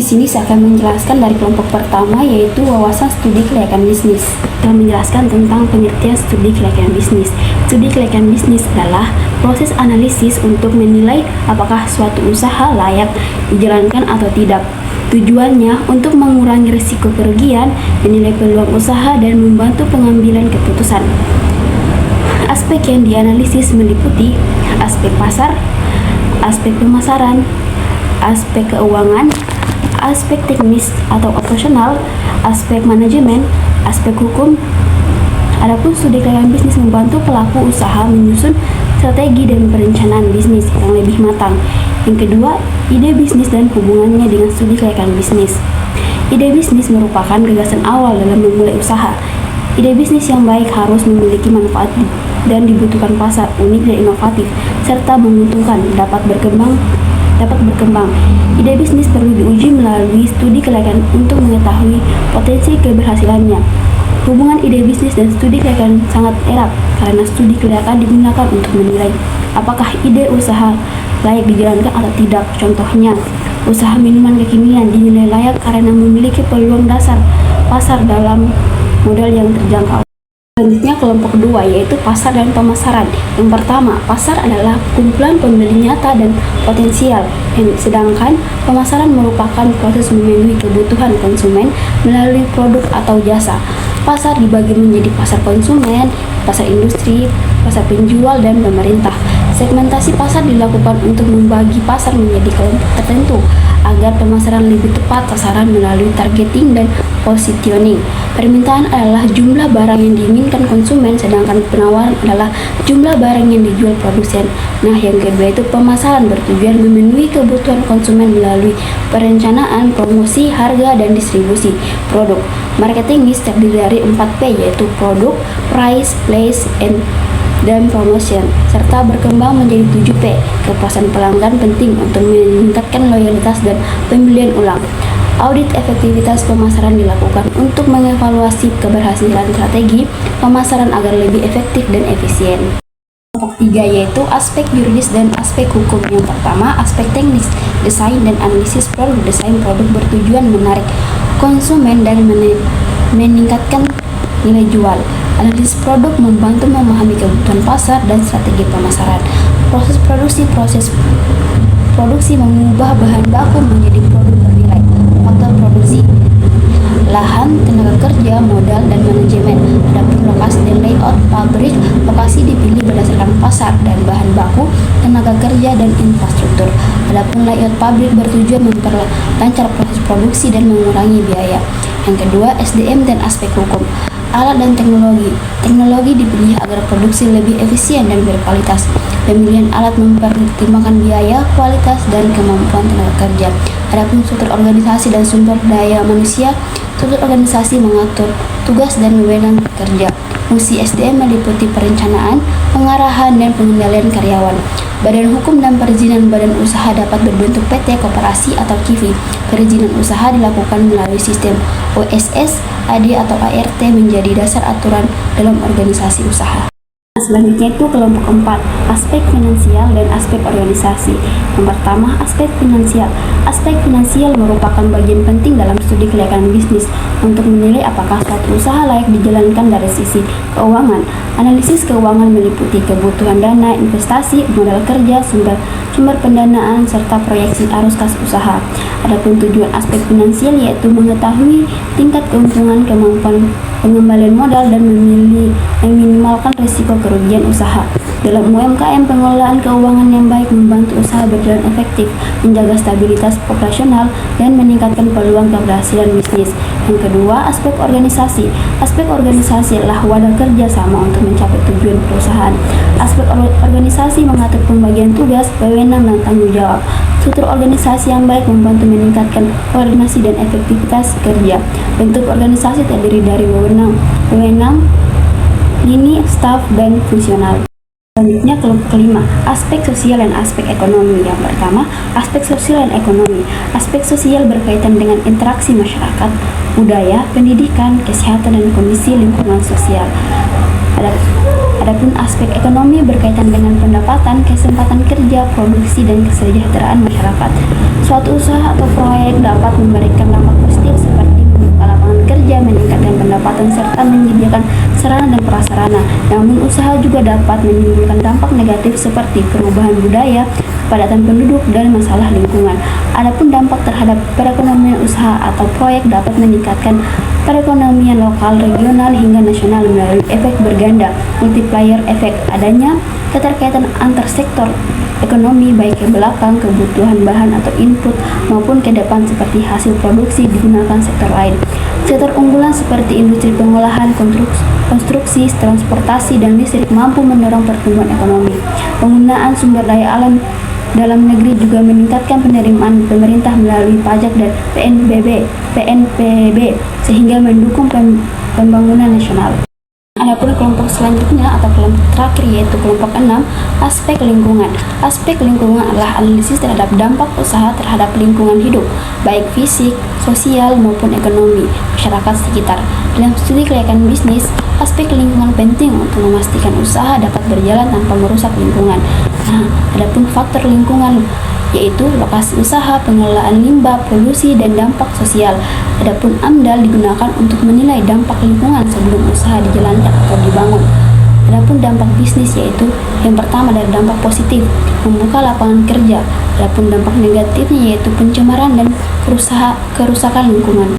sini saya akan menjelaskan dari kelompok pertama, yaitu wawasan studi kelayakan bisnis. Kita menjelaskan tentang pengertian studi kelayakan bisnis. Studi kelayakan bisnis adalah proses analisis untuk menilai apakah suatu usaha layak dijalankan atau tidak. Tujuannya untuk mengurangi risiko kerugian, menilai peluang usaha, dan membantu pengambilan keputusan. Aspek yang dianalisis meliputi aspek pasar, aspek pemasaran, aspek keuangan, aspek teknis atau operasional, aspek manajemen, aspek hukum. Adapun studi kelayakan bisnis membantu pelaku usaha menyusun strategi dan perencanaan bisnis yang lebih matang. Yang kedua, ide bisnis dan hubungannya dengan studi kelayakan bisnis. Ide bisnis merupakan gagasan awal dalam memulai usaha. Ide bisnis yang baik harus memiliki manfaat dan dibutuhkan pasar unik dan inovatif, serta menguntungkan dapat berkembang. Ide bisnis perlu diuji melalui studi kelayakan untuk mengetahui potensi keberhasilannya. Hubungan ide bisnis dan studi kelayakan sangat erat karena studi kelayakan digunakan untuk menilai apakah ide usaha layak dijalankan atau tidak. Contohnya, usaha minuman kekinian dinilai layak karena memiliki peluang dasar pasar dalam modal yang terjangkau. Selanjutnya kelompok kedua, yaitu pasar dan pemasaran. Yang pertama, pasar adalah kumpulan pembeli nyata dan potensial, sedangkan pemasaran merupakan proses memenuhi kebutuhan konsumen melalui produk atau jasa. Pasar dibagi menjadi pasar konsumen, pasar industri, pasar penjual, dan pemerintah. Segmentasi pasar dilakukan untuk membagi pasar menjadi kelompok tertentu agar pemasaran lebih tepat sasaran melalui targeting dan positioning. Permintaan adalah jumlah barang yang diinginkan konsumen, sedangkan penawaran adalah jumlah barang yang dijual produsen. Nah, yang kedua itu pemasaran bertujuan memenuhi kebutuhan konsumen melalui perencanaan, promosi, harga, dan distribusi produk. Marketing terdiri dari 4P, yaitu produk, price, place, dan promotion, serta berkembang menjadi 7P. Kepuasan pelanggan penting untuk meningkatkan loyalitas dan pembelian ulang. Audit efektivitas pemasaran dilakukan untuk mengevaluasi keberhasilan strategi pemasaran agar lebih efektif dan efisien. Kelompok 3, yaitu aspek yuridis dan aspek hukum. Yang pertama, aspek teknis, desain dan analisis produk. Desain produk bertujuan menarik konsumen dan meningkatkan nilai jual. Analisis produk membantu memahami kebutuhan pasar dan strategi pemasaran. Proses produksi mengubah bahan baku menjadi produk bernilai. Faktor produksi: lahan, tenaga kerja, modal, dan manajemen. Adapun lokasi dan layout pabrik, lokasi dipilih berdasarkan pasar dan bahan baku, tenaga kerja, dan infrastruktur. Adapun layout pabrik bertujuan memperlancar proses produksi dan mengurangi biaya. Yang kedua, SDM dan aspek hukum. Alat dan teknologi. Teknologi dipilih agar produksi lebih efisien dan berkualitas. Pemilihan alat mempertimbangkan biaya, kualitas, dan kemampuan tenaga kerja. Adapun struktur organisasi dan sumber daya manusia, struktur organisasi mengatur tugas dan wewenang kerja. Fungsi SDM meliputi perencanaan, pengarahan, dan pengendalian karyawan. Badan hukum dan perizinan badan usaha dapat berbentuk PT, koperasi, atau KIVI. Perizinan usaha dilakukan melalui sistem OSS, AD, atau ART menjadi dasar aturan dalam organisasi usaha. Selanjutnya itu kelompok 4, aspek finansial dan aspek organisasi. Yang pertama, aspek finansial. Aspek finansial merupakan bagian penting dalam studi kelayakan bisnis untuk menilai apakah suatu usaha layak dijalankan dari sisi keuangan. Analisis keuangan meliputi kebutuhan dana, investasi, modal kerja, sumber pendanaan, serta proyeksi arus kas usaha. Adapun tujuan aspek finansial yaitu mengetahui tingkat keuntungan, kemampuan pengembalian modal, dan meminimalkan risiko kerugian usaha. Dalam UMKM, pengelolaan keuangan yang baik membantu usaha berjalan efektif, menjaga stabilitas operasional, dan meningkatkan peluang keberhasilan bisnis. Yang kedua, aspek organisasi. Aspek organisasi adalah wadah kerja sama untuk mencapai tujuan perusahaan. Aspek organisasi mengatur pembagian tugas, wewenang, dan tanggung jawab. Struktur organisasi yang baik membantu meningkatkan koordinasi dan efektivitas kerja. Bentuk organisasi terdiri dari wewenang, lini, staf, dan fungsional. Selanjutnya kelompok kelima, aspek sosial dan aspek ekonomi. Yang pertama, aspek sosial dan ekonomi. Aspek sosial berkaitan dengan interaksi masyarakat, budaya, pendidikan, kesehatan, dan kondisi lingkungan sosial. Adapun aspek ekonomi berkaitan dengan pendapatan, kesempatan kerja, produksi, dan kesejahteraan masyarakat. Suatu usaha atau proyek dapat memberikan dampak positif seperti membuka lapangan kerja, meningkatkan pendapatan, serta menyediakan sarana dan prasarana. Namun usaha juga dapat menimbulkan dampak negatif seperti perubahan budaya, kepadatan penduduk, dan masalah lingkungan. Adapun dampak terhadap perekonomian usaha atau proyek dapat meningkatkan perekonomian lokal, regional, hingga nasional melalui efek berganda, multiplier efek, adanya keterkaitan antar sektor ekonomi baik ke belakang, kebutuhan bahan atau input, maupun ke depan seperti hasil produksi digunakan sektor lain. Sektor unggulan seperti industri pengolahan, konstruksi, transportasi, dan listrik mampu mendorong pertumbuhan ekonomi. Penggunaan sumber daya alam dalam negeri juga meningkatkan penerimaan pemerintah melalui pajak dan PNPB sehingga mendukung pembangunan nasional. Adapun kelompok selanjutnya atau kelompok terakhir yaitu kelompok 6, aspek lingkungan. Aspek lingkungan adalah analisis terhadap dampak usaha terhadap lingkungan hidup, baik fisik, sosial, maupun ekonomi masyarakat sekitar. Dalam studi kelayakan bisnis, aspek lingkungan penting untuk memastikan usaha dapat berjalan tanpa merusak lingkungan. Nah, adapun faktor lingkungan yaitu lokasi usaha, pengelolaan limbah, polusi, dan dampak sosial. Adapun AMDAL digunakan untuk menilai dampak lingkungan sebelum usaha dijalankan atau dibangun. Adapun dampak bisnis yaitu yang pertama dari dampak positif, membuka lapangan kerja. Adapun dampak negatifnya yaitu pencemaran dan kerusakan lingkungan.